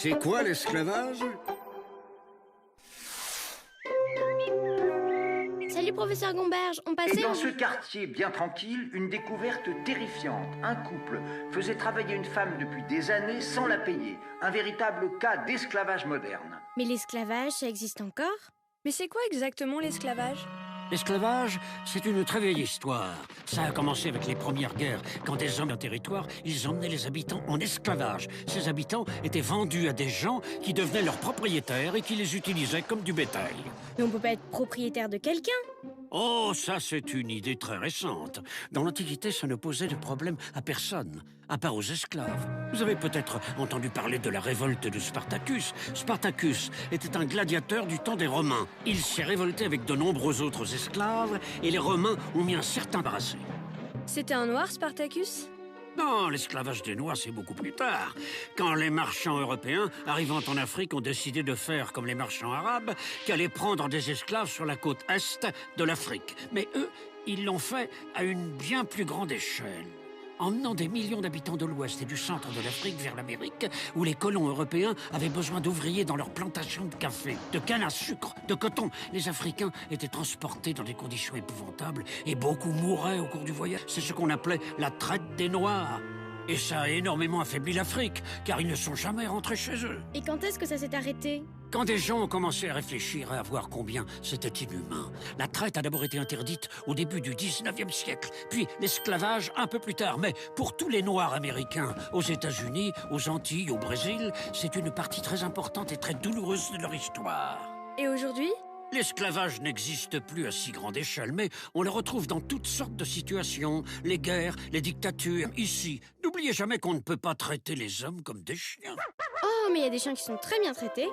C'est quoi l'esclavage? Salut, professeur Gomberge, on Et passait... dans ce quartier bien tranquille, une découverte terrifiante. Un couple faisait travailler une femme depuis des années sans la payer. Un véritable cas d'esclavage moderne. Mais l'esclavage, ça existe encore? Mais c'est quoi exactement l'esclavage? L'esclavage, c'est une très vieille histoire. Ça a commencé avec les premières guerres, quand des hommes d'un territoire, ils emmenaient les habitants en esclavage. Ces habitants étaient vendus à des gens qui devenaient leurs propriétaires et qui les utilisaient comme du bétail. Mais on peut pas être propriétaire de quelqu'un? Oh, ça c'est une idée très récente. Dans l'Antiquité, ça ne posait de problème à personne, à part aux esclaves. Vous avez peut-être entendu parler de la révolte de Spartacus. Spartacus était un gladiateur du temps des Romains. Il s'est révolté avec de nombreux autres esclaves et les Romains ont mis un certain embarrassé. C'était un noir, Spartacus? Non, l'esclavage des Noirs, c'est beaucoup plus tard. Quand les marchands européens, arrivant en Afrique, ont décidé de faire comme les marchands arabes, qu'allaient prendre des esclaves sur la côte est de l'Afrique. Mais eux, ils l'ont fait à une bien plus grande échelle. Emmenant des millions d'habitants de l'Ouest et du centre de l'Afrique vers l'Amérique, où les colons européens avaient besoin d'ouvriers dans leurs plantations de café, de canne à sucre, de coton. Les Africains étaient transportés dans des conditions épouvantables et beaucoup mouraient au cours du voyage. C'est ce qu'on appelait la traite des Noirs. Et ça a énormément affaibli l'Afrique, car ils ne sont jamais rentrés chez eux. Et quand est-ce que ça s'est arrêté? Quand des gens ont commencé à réfléchir et à voir combien c'était inhumain, la traite a d'abord été interdite au début du 19e siècle, puis l'esclavage un peu plus tard. Mais pour tous les Noirs américains, aux États-Unis, aux Antilles, au Brésil, c'est une partie très importante et très douloureuse de leur histoire. Et aujourd'hui? L'esclavage n'existe plus à si grande échelle, mais on le retrouve dans toutes sortes de situations. Les guerres, les dictatures, ici. N'oubliez jamais qu'on ne peut pas traiter les hommes comme des chiens. Oh, mais il y a des chiens qui sont très bien traités.